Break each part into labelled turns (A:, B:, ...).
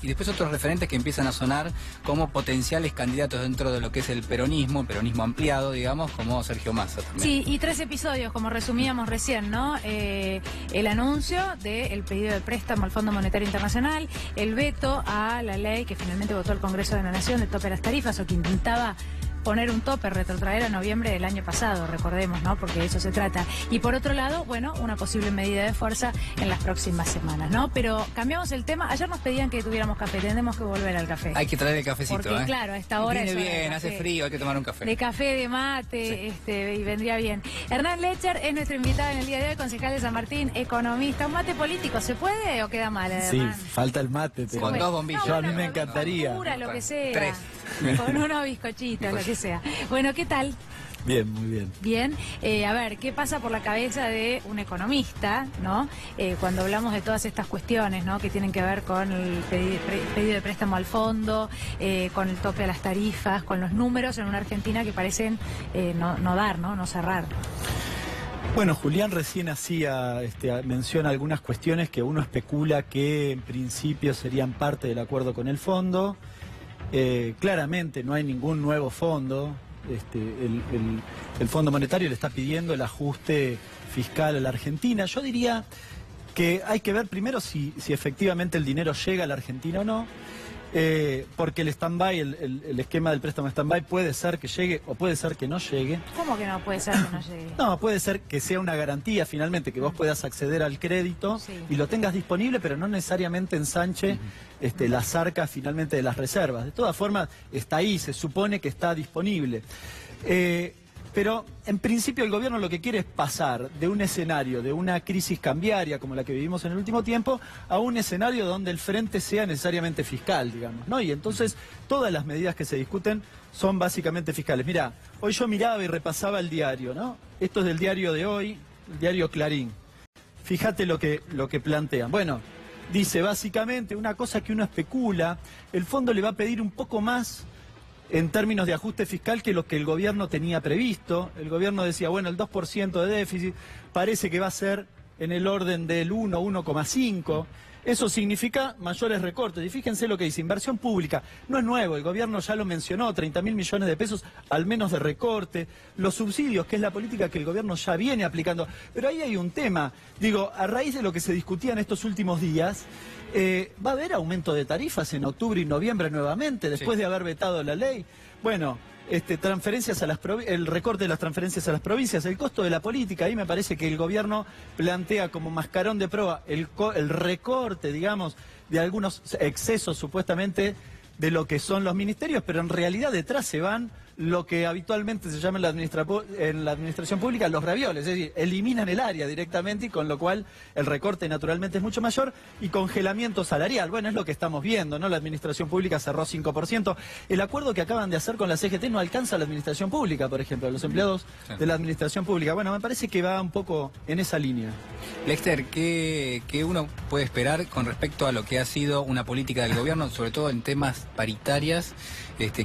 A: y después otros referentes que empiezan a sonar como potenciales candidatos dentro de lo que es el peronismo ampliado, digamos, como Sergio Massa también.
B: Sí, y 3 episodios, como resumíamos recién, ¿no? El anuncio del pedido de préstamo al Fondo Monetario Internacional, el veto a la ley que finalmente votó el Congreso de la Nación de tope a las tarifas, o que intentaba poner un tope, retrotraer a noviembre del año pasado, recordemos, ¿no? Porque de eso se trata. Y por otro lado, bueno, una posible medida de fuerza en las próximas semanas, ¿no? Pero cambiamos el tema. Ayer nos pedían que tuviéramos café, tendremos que volver al café.
A: Hay que traer el cafecito,
B: porque, claro, a esta hora
A: viene
B: es hora
A: bien,
B: de
A: hace
B: café.
A: frío, hay que tomar un café.
B: De café, de mate,
A: sí.
B: Y vendría bien. Hernán Lecher es nuestro invitado en el día de hoy, concejal de San Martín, economista. ¿Un mate político se puede o queda mal, Hernán?
C: Sí, falta el mate.
A: Con
B: puede.
A: 2 bombillos.
C: Yo a mí me encantaría.
B: Con pura, lo que sea.
A: 3.
B: Con unos bizcochitos, lo que sea. Bueno, ¿qué tal?
C: Bien, muy bien.
B: Bien, a ver, ¿qué pasa por la cabeza de un economista, ¿no? Cuando hablamos de todas estas cuestiones, ¿no? Que tienen que ver con el pedido de préstamo al fondo, con el tope a las tarifas, con los números en una Argentina que parecen no dar, ¿no? No cerrar.
C: Bueno, Julián recién hacía mención a algunas cuestiones que uno especula que en principio serían parte del acuerdo con el fondo. Claramente no hay ningún nuevo fondo. El Fondo Monetario le está pidiendo el ajuste fiscal a la Argentina. Yo diría que hay que ver primero si efectivamente el dinero llega a la Argentina o no. Porque el stand-by, el esquema del préstamo stand-by puede ser que llegue o puede ser que no llegue.
B: ¿Cómo que no puede ser que no llegue?
C: No, puede ser que sea una garantía finalmente, que vos puedas acceder al crédito y lo tengas disponible, pero no necesariamente ensanche las arcas finalmente de las reservas. De todas formas, está ahí, se supone que está disponible. Pero en principio el gobierno lo que quiere es pasar de un escenario, de una crisis cambiaria como la que vivimos en el último tiempo, a un escenario donde el frente sea necesariamente fiscal, digamos, ¿no? Y entonces todas las medidas que se discuten son básicamente fiscales. Mirá, hoy yo miraba y repasaba el diario, ¿no? Esto es del diario de hoy, el diario Clarín. Fíjate lo que plantean. Bueno, dice básicamente una cosa que uno especula, el fondo le va a pedir un poco más en términos de ajuste fiscal que lo que el gobierno tenía previsto. El gobierno decía, bueno, el 2% de déficit parece que va a ser en el orden del 1,5. Eso significa mayores recortes. Y fíjense lo que dice, inversión pública. No es nuevo, el gobierno ya lo mencionó, 30.000 millones de pesos al menos de recorte. Los subsidios, que es la política que el gobierno ya viene aplicando. Pero ahí hay un tema. Digo, a raíz de lo que se discutía en estos últimos días, va a haber aumento de tarifas en octubre y noviembre nuevamente, después de haber vetado la ley. Bueno, transferencias a el recorte de las transferencias a las provincias, el costo de la política, ahí me parece que el gobierno plantea como mascarón de prueba el recorte, digamos, de algunos excesos supuestamente de lo que son los ministerios, pero en realidad detrás se van lo que habitualmente se llama en la administración pública los ravioles, es decir, eliminan el área directamente y con lo cual el recorte naturalmente es mucho mayor y congelamiento salarial. Bueno, es lo que estamos viendo, ¿no? La administración pública cerró 5%. El acuerdo que acaban de hacer con la CGT no alcanza a la administración pública, por ejemplo, a los empleados de la administración pública. Bueno, me parece que va un poco en esa línea.
A: Lester, ¿qué uno puede esperar con respecto a lo que ha sido una política del gobierno, sobre todo en temas paritarias,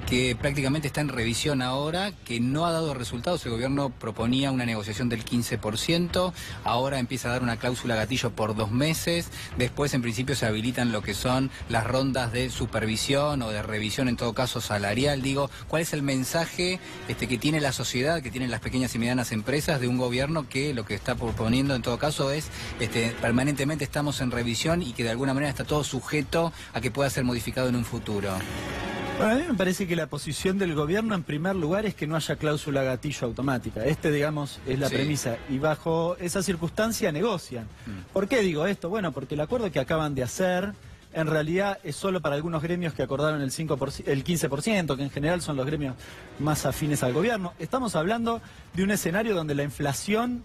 A: que prácticamente está en revisión ahora, que no ha dado resultados? El gobierno proponía una negociación del 15%, ahora empieza a dar una cláusula gatillo por 2 meses, después en principio se habilitan lo que son las rondas de supervisión o de revisión, en todo caso salarial. Digo, ¿cuál es el mensaje que tiene la sociedad, que tienen las pequeñas y medianas empresas de un gobierno que lo que está proponiendo en todo caso es permanentemente estamos en revisión y que de alguna manera está todo sujeto a que pueda ser modificado en un futuro?
C: Bueno, a mí me parece que la posición del gobierno en primer lugar es que no haya cláusula gatillo automática. Digamos, es la premisa. Y bajo esa circunstancia negocian. ¿Por qué digo esto? Bueno, porque el acuerdo que acaban de hacer en realidad es solo para algunos gremios que acordaron el 15%, que en general son los gremios más afines al gobierno. Estamos hablando de un escenario donde la inflación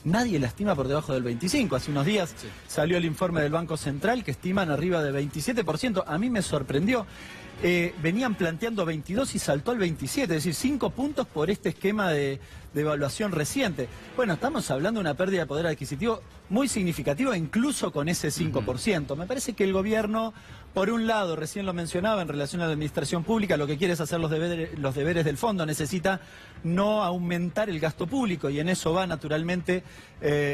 C: nadie la estima por debajo del 25%. Hace unos días salió el informe del Banco Central que estiman arriba de 27%. A mí me sorprendió. Venían planteando 22 y saltó al 27, es decir, 5 puntos por este esquema de evaluación reciente. Bueno, estamos hablando de una pérdida de poder adquisitivo muy significativa, incluso con ese 5%. Me parece que el gobierno, por un lado, recién lo mencionaba en relación a la administración pública, lo que quiere es hacer los deberes del fondo, necesita no aumentar el gasto público y en eso va naturalmente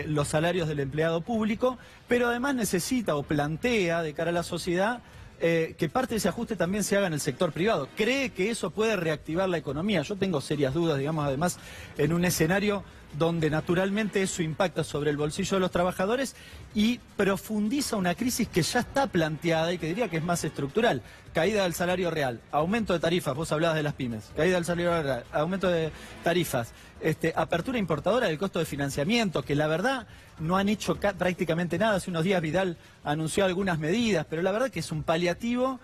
C: los salarios del empleado público, pero además necesita o plantea de cara a la sociedad que parte de ese ajuste también se haga en el sector privado. ¿Cree que eso puede reactivar la economía? Yo tengo serias dudas, digamos, además, en un escenario donde naturalmente eso impacta sobre el bolsillo de los trabajadores y profundiza una crisis que ya está planteada y que diría que es más estructural. Caída del salario real, aumento de tarifas, vos hablabas de las pymes, caída del salario real, aumento de tarifas, apertura importadora del costo de financiamiento, que la verdad no han hecho prácticamente nada. Hace unos días Vidal anunció algunas medidas, pero la verdad que es un paliativo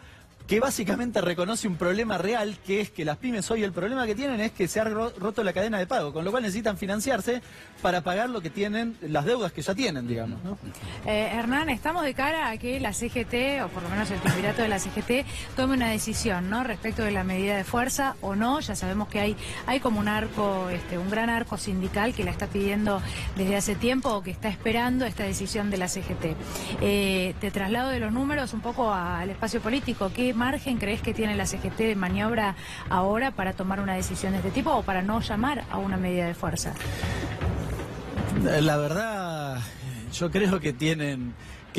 C: que básicamente reconoce un problema real, que es que las pymes hoy el problema que tienen es que se ha roto la cadena de pago, con lo cual necesitan financiarse para pagar lo que tienen, las deudas que ya tienen, digamos, ¿no?
B: Hernán, estamos de cara a que la CGT, o por lo menos el triunvirato de la CGT, tome una decisión, ¿no?, respecto de la medida de fuerza o no. Ya sabemos que hay como un arco, un gran arco sindical que la está pidiendo desde hace tiempo o que está esperando esta decisión de la CGT. Te traslado de los números un poco al espacio político. ¿Qué margen crees que tiene la CGT de maniobra ahora para tomar una decisión de este tipo o para no llamar a una medida de fuerza?
C: La verdad, yo creo que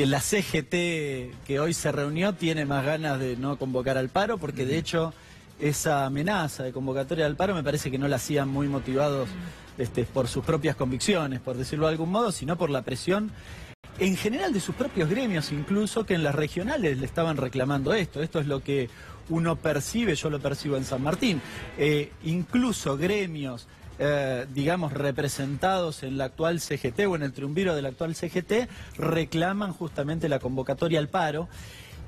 C: la CGT que hoy se reunió tiene más ganas de no convocar al paro, porque de hecho esa amenaza de convocatoria al paro me parece que no la hacían muy motivados por sus propias convicciones, por decirlo de algún modo, sino por la presión en general de sus propios gremios, incluso, que en las regionales le estaban reclamando esto. Esto es lo que uno percibe, yo lo percibo en San Martín. Incluso gremios, digamos, representados en la actual CGT o en el triunviro de la actual CGT, reclaman justamente la convocatoria al paro.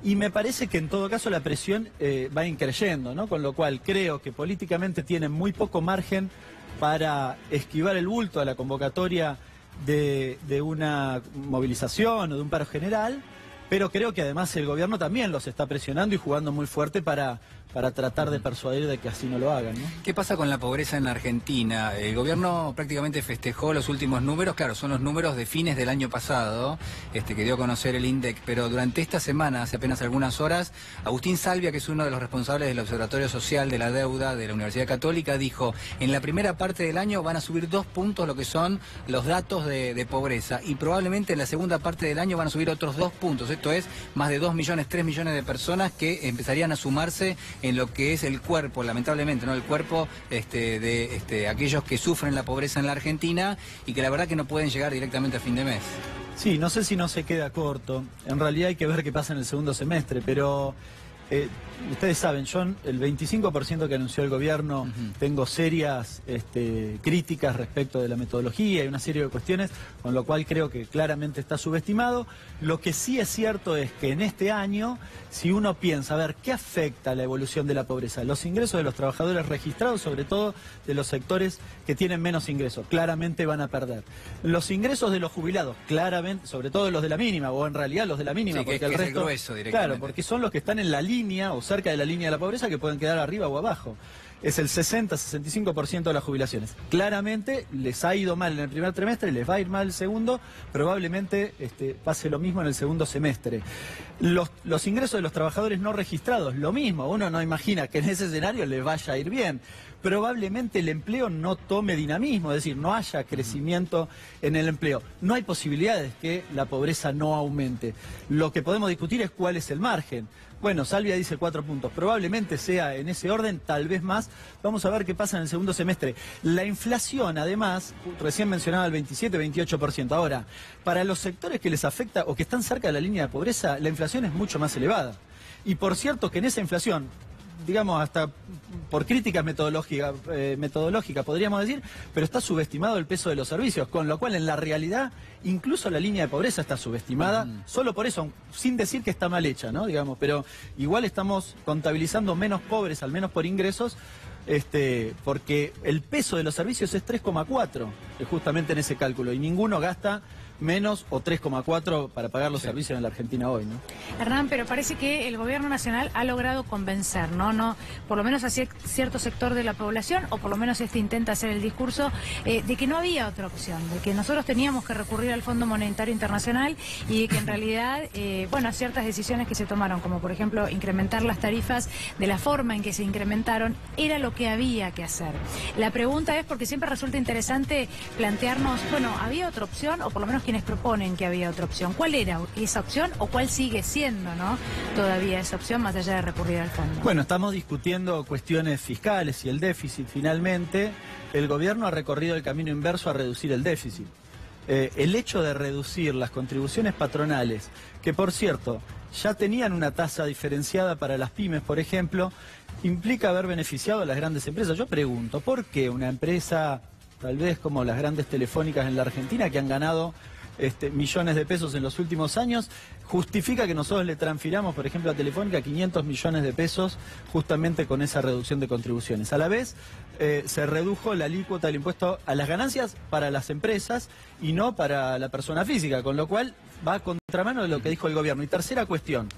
C: Y me parece que en todo caso la presión va increyendo, ¿no? Con lo cual creo que políticamente tienen muy poco margen para esquivar el bulto a la convocatoria de una movilización o de un paro general, pero creo que además el gobierno también los está presionando y jugando muy fuerte para tratar de persuadir de que así no lo hagan, ¿no?
A: ¿Qué pasa con la pobreza en la Argentina? El gobierno prácticamente festejó los últimos números, claro, son los números de fines del año pasado, que dio a conocer el INDEC, pero durante esta semana, hace apenas algunas horas, Agustín Salvia, que es uno de los responsables del Observatorio Social de la Deuda de la Universidad Católica, dijo, en la primera parte del año van a subir 2 puntos lo que son los datos de pobreza, y probablemente en la segunda parte del año van a subir otros 2 puntos, esto es, más de 2 millones, 3 millones de personas que empezarían a sumarse en lo que es el cuerpo, lamentablemente, ¿no? El cuerpo de aquellos que sufren la pobreza en la Argentina y que la verdad que no pueden llegar directamente a fin de mes.
C: Sí, no sé si no se queda corto. En realidad hay que ver qué pasa en el segundo semestre, pero ustedes saben, yo el 25% que anunció el gobierno, tengo serias críticas respecto de la metodología y una serie de cuestiones, con lo cual creo que claramente está subestimado. Lo que sí es cierto es que en este año, si uno piensa, a ver, ¿qué afecta la evolución de la pobreza? Los ingresos de los trabajadores registrados, sobre todo de los sectores que tienen menos ingresos, claramente van a perder. Los ingresos de los jubilados, claramente, sobre todo los de la mínima, o en realidad los de la mínima,
A: sí,
C: porque
A: que
C: el resto,
A: es el grueso directamente.
C: Claro, porque son los que están en la línea o cerca de la línea de la pobreza, que pueden quedar arriba o abajo. Es el 60-65% de las jubilaciones. Claramente les ha ido mal en el primer trimestre, les va a ir mal el segundo, probablemente pase lo mismo en el segundo semestre. Los ingresos de los trabajadores no registrados, lo mismo, uno no imagina que en ese escenario les vaya a ir bien. Probablemente el empleo no tome dinamismo, es decir, no haya crecimiento en el empleo. No hay posibilidades que la pobreza no aumente. Lo que podemos discutir es cuál es el margen. Bueno, Salvia dice 4 puntos, probablemente sea en ese orden, tal vez más. Vamos a ver qué pasa en el segundo semestre. La inflación, además, recién mencionaba el 27-28%. Ahora, para los sectores que les afecta o que están cerca de la línea de pobreza, la inflación es mucho más elevada. Y por cierto que en esa inflación, digamos, hasta por críticas metodológicas podríamos decir, pero está subestimado el peso de los servicios, con lo cual en la realidad incluso la línea de pobreza está subestimada, solo por eso, sin decir que está mal hecha, ¿no? Digamos, pero igual estamos contabilizando menos pobres, al menos por ingresos, porque el peso de los servicios es 3,4, justamente en ese cálculo, y ninguno gasta menos o 3,4 para pagar los servicios en la Argentina hoy, ¿no?
B: Hernán, pero parece que el gobierno nacional ha logrado convencer, ¿no? Por lo menos a cierto sector de la población, o por lo menos intenta hacer el discurso de que no había otra opción, de que nosotros teníamos que recurrir al Fondo Monetario Internacional y de que en realidad, bueno, ciertas decisiones que se tomaron, como por ejemplo incrementar las tarifas de la forma en que se incrementaron, era lo que había que hacer. La pregunta es, porque siempre resulta interesante plantearnos, bueno, ¿había otra opción? O por lo menos quienes proponen que había otra opción. ¿Cuál era esa opción o cuál sigue siendo, ¿no?, todavía esa opción más allá de recurrir al fondo?
C: Bueno, estamos discutiendo cuestiones fiscales y el déficit. Finalmente, el gobierno ha recorrido el camino inverso a reducir el déficit. El hecho de reducir las contribuciones patronales, que por cierto ya tenían una tasa diferenciada para las pymes, por ejemplo, implica haber beneficiado a las grandes empresas. Yo pregunto, ¿por qué una empresa, tal vez como las grandes telefónicas en la Argentina, que han ganado millones de pesos en los últimos años, justifica que nosotros le transfiramos, por ejemplo, a Telefónica 500 millones de pesos justamente con esa reducción de contribuciones? A la vez, se redujo la alícuota del impuesto a las ganancias para las empresas y no para la persona física, con lo cual va a contramano de lo que dijo el gobierno. Y tercera cuestión,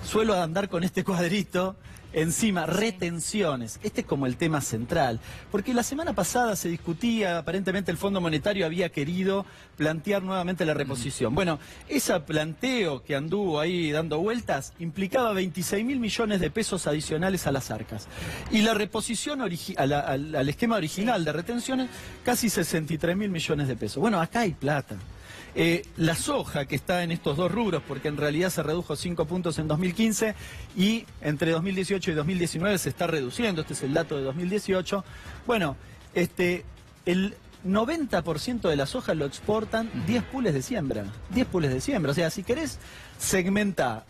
C: suelo andar con este cuadrito encima, retenciones. Este es como el tema central, porque la semana pasada se discutía, aparentemente el Fondo Monetario había querido plantear nuevamente la reposición. Bueno, ese planteo que anduvo ahí dando vueltas implicaba 26.000 millones de pesos adicionales a las arcas. Y la reposición al esquema original de retenciones, casi 63.000 millones de pesos. Bueno, acá hay plata. La soja, que está en estos dos rubros, porque en realidad se redujo 5 puntos en 2015 y entre 2018 y 2019 se está reduciendo, este es el dato de 2018. Bueno, el 90% de la soja lo exportan 10 pools de siembra. 10 pools de siembra. O sea, si querés segmentar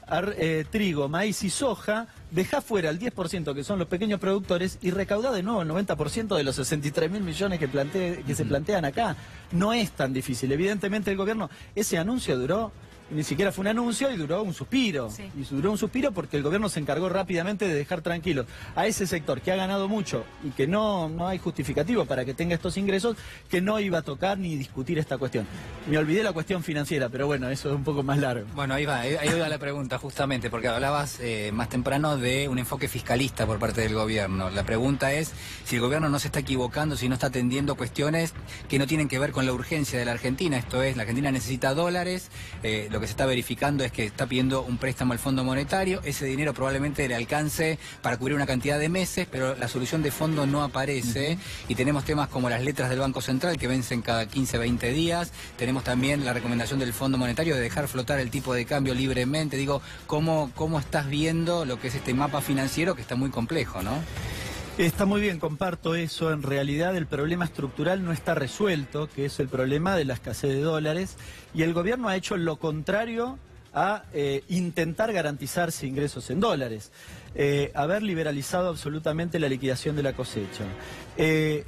C: trigo, maíz y soja, dejá fuera el 10% que son los pequeños productores y recaudá de nuevo el 90% de los 63.000 millones que se plantean acá. No es tan difícil. Evidentemente el gobierno, ese anuncio duró, ni siquiera fue un anuncio y duró un suspiro. Sí. Y duró un suspiro porque el gobierno se encargó rápidamente de dejar tranquilo a ese sector que ha ganado mucho y que no hay justificativo para que tenga estos ingresos, que no iba a tocar ni discutir esta cuestión. Me olvidé la cuestión financiera, pero bueno, eso es un poco más largo.
A: Bueno, ahí va la pregunta justamente, porque hablabas más temprano de un enfoque fiscalista por parte del gobierno. La pregunta es si el gobierno no se está equivocando, si no está atendiendo cuestiones que no tienen que ver con la urgencia de la Argentina. Esto es, la Argentina necesita dólares, lo que se está verificando es que está pidiendo un préstamo al Fondo Monetario, ese dinero probablemente le alcance para cubrir una cantidad de meses, pero la solución de fondo no aparece, y tenemos temas como las letras del Banco Central que vencen cada 15, 20 días, tenemos también la recomendación del Fondo Monetario de dejar flotar el tipo de cambio libremente. Digo, ¿cómo estás viendo lo que es este mapa financiero que está muy complejo, ¿no?
C: Está muy bien, comparto eso. En realidad el problema estructural no está resuelto, que es el problema de la escasez de dólares, y el gobierno ha hecho lo contrario a intentar garantizarse ingresos en dólares. Haber liberalizado absolutamente la liquidación de la cosecha.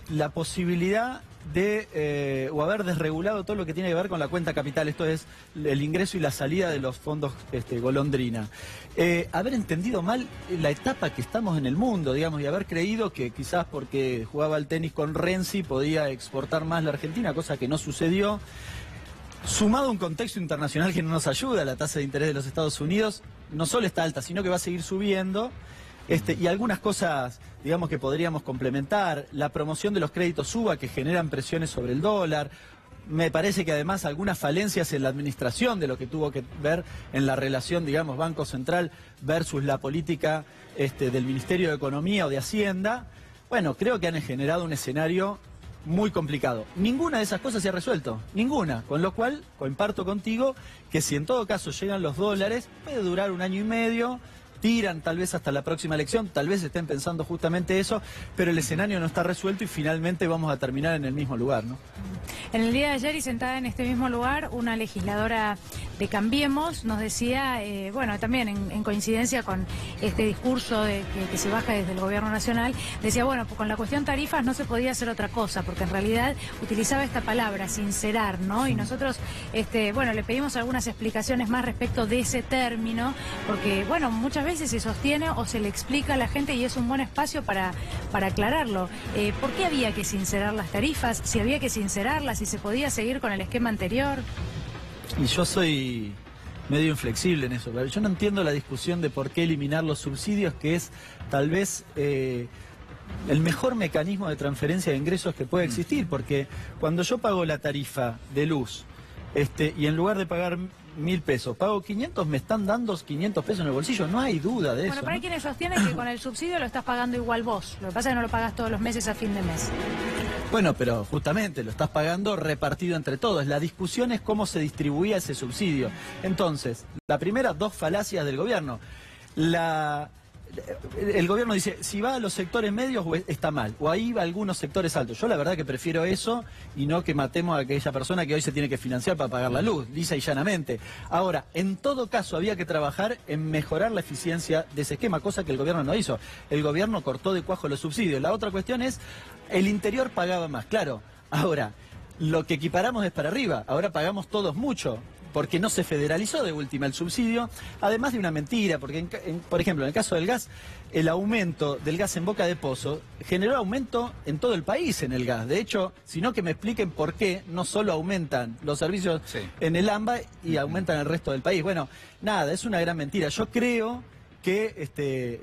C: La posibilidad de o haber desregulado todo lo que tiene que ver con la cuenta capital, esto es el ingreso y la salida de los fondos golondrina. Haber entendido mal la etapa que estamos en el mundo, digamos, y haber creído que quizás porque jugaba al tenis con Renzi podía exportar más la Argentina, cosa que no sucedió. Sumado a un contexto internacional que no nos ayuda, la tasa de interés de los Estados Unidos no solo está alta, sino que va a seguir subiendo. Y algunas cosas, digamos, que podríamos complementar, la promoción de los créditos UBA que generan presiones sobre el dólar. Me parece que además algunas falencias en la administración de lo que tuvo que ver en la relación, digamos, Banco Central versus la política del Ministerio de Economía o de Hacienda. Bueno, creo que han generado un escenario muy complicado. Ninguna de esas cosas se ha resuelto, ninguna. Con lo cual, comparto contigo que si en todo caso llegan los dólares, puede durar 1 año y medio, tiran tal vez hasta la próxima elección, tal vez estén pensando justamente eso, pero el escenario no está resuelto y finalmente vamos a terminar en el mismo lugar, ¿no?
B: En el día de ayer y sentada en este mismo lugar, una legisladora de Cambiemos nos decía, bueno, también en coincidencia con este discurso que se baja desde el gobierno nacional, decía, bueno, pues con la cuestión tarifas no se podía hacer otra cosa, porque en realidad utilizaba esta palabra, sincerar, ¿no? Y nosotros, bueno, le pedimos algunas explicaciones más respecto de ese término, porque, bueno, muchas veces se sostiene o se le explica a la gente y es un buen espacio para aclararlo. ¿Por qué había que sincerar las tarifas? Si había que sincerarlas, si se podía seguir con el esquema anterior.
C: Y yo soy medio inflexible en eso, pero yo no entiendo la discusión de por qué eliminar los subsidios, que es tal vez el mejor mecanismo de transferencia de ingresos que puede existir, porque cuando yo pago la tarifa de luz y en lugar de pagar 1.000 pesos, pago 500, me están dando 500 pesos en el bolsillo, no hay duda de eso.
B: Bueno, pero hay quienes sostienen que con el subsidio lo estás pagando igual vos, lo que pasa es que no lo pagas todos los meses a fin de mes.
C: Bueno, pero justamente lo estás pagando repartido entre todos. La discusión es cómo se distribuía ese subsidio. Entonces, la primera, dos falacias del gobierno. El gobierno dice, si va a los sectores medios está mal, o ahí va a algunos sectores altos. Yo la verdad que prefiero eso y no que matemos a aquella persona que hoy se tiene que financiar para pagar la luz, lisa y llanamente. Ahora, en todo caso había que trabajar en mejorar la eficiencia de ese esquema, cosa que el gobierno no hizo. El gobierno cortó de cuajo los subsidios. La otra cuestión es, el interior pagaba más, claro. Ahora, lo que equiparamos es para arriba, ahora pagamos todos mucho, porque no se federalizó de última el subsidio, además de una mentira, porque por ejemplo, en el caso del gas, el aumento del gas en Boca de Pozo generó aumento en todo el país en el gas. De hecho, sino que me expliquen por qué no solo aumentan los servicios en el AMBA y aumentan el resto del país. Bueno, nada, es una gran mentira. Yo creo que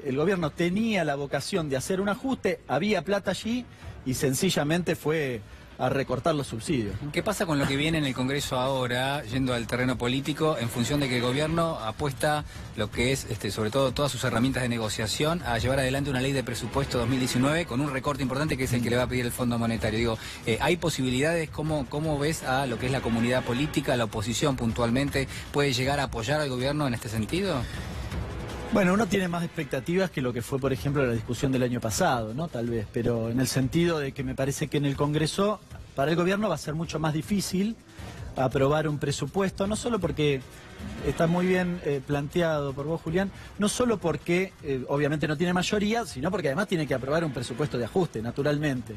C: el gobierno tenía la vocación de hacer un ajuste, había plata allí y sencillamente fue a recortar los subsidios.
A: ¿Qué pasa con lo que viene en el Congreso ahora, yendo al terreno político, en función de que el gobierno apuesta lo que es, sobre todo, todas sus herramientas de negociación a llevar adelante una ley de presupuesto 2019 con un recorte importante que es el que le va a pedir el Fondo Monetario? Digo, ¿hay posibilidades? ¿Cómo ves a lo que es la comunidad política, la oposición puntualmente, puede llegar a apoyar al gobierno en este sentido?
C: Bueno, uno tiene más expectativas que lo que fue, por ejemplo, la discusión del año pasado, ¿no? Tal vez, pero en el sentido de que me parece que en el Congreso, para el gobierno va a ser mucho más difícil aprobar un presupuesto, no solo porque está muy bien planteado por vos, Julián, no solo porque obviamente no tiene mayoría, sino porque además tiene que aprobar un presupuesto de ajuste, naturalmente.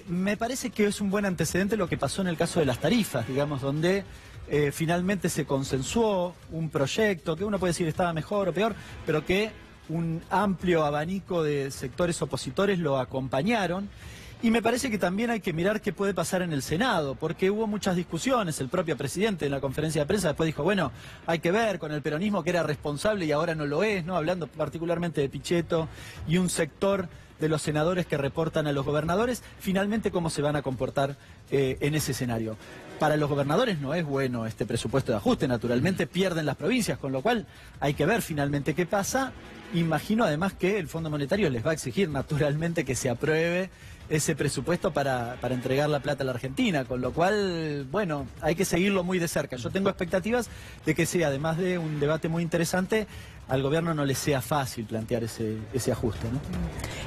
C: Me parece que es un buen antecedente lo que pasó en el caso de las tarifas, digamos, donde finalmente se consensuó un proyecto que uno puede decir estaba mejor o peor, pero que un amplio abanico de sectores opositores lo acompañaron. Y me parece que también hay que mirar qué puede pasar en el Senado, porque hubo muchas discusiones. El propio presidente en la conferencia de prensa después dijo, bueno, hay que ver con el peronismo que era responsable y ahora no lo es, ¿no? Hablando particularmente de Pichetto y un sector de los senadores que reportan a los gobernadores, finalmente cómo se van a comportar en ese escenario. Para los gobernadores no es bueno este presupuesto de ajuste, naturalmente pierden las provincias, con lo cual hay que ver finalmente qué pasa. Imagino además que el Fondo Monetario les va a exigir naturalmente que se apruebe ese presupuesto para entregar la plata a la Argentina, con lo cual, bueno, hay que seguirlo muy de cerca. Yo tengo expectativas de que sea, además de un debate muy interesante, al gobierno no le sea fácil plantear ese ajuste, ¿no?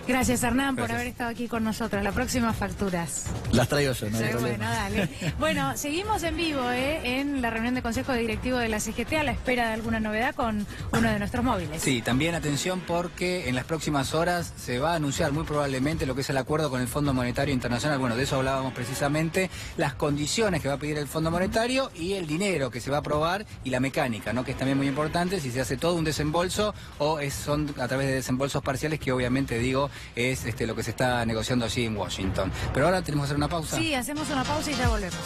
B: Gracias, Hernán, por haber estado aquí con nosotros. Las próximas facturas.
C: Las traigo yo, no hay
B: bueno,
C: problema.
B: dale. Bueno, seguimos en vivo en la reunión de Consejo Directivo de la CGT a la espera de alguna novedad con uno de nuestros móviles.
A: Sí, también atención porque en las próximas horas se va a anunciar muy probablemente lo que es el acuerdo con el Fondo Monetario Internacional. Bueno, de eso hablábamos precisamente, las condiciones que va a pedir el Fondo Monetario y el dinero que se va a aprobar y la mecánica, ¿no? Que es también muy importante, si se hace todo un desembolso o son a través de desembolsos parciales, que obviamente digo es lo que se está negociando allí en Washington. Pero ahora tenemos que hacer una pausa.
B: Sí, hacemos una pausa y ya volvemos.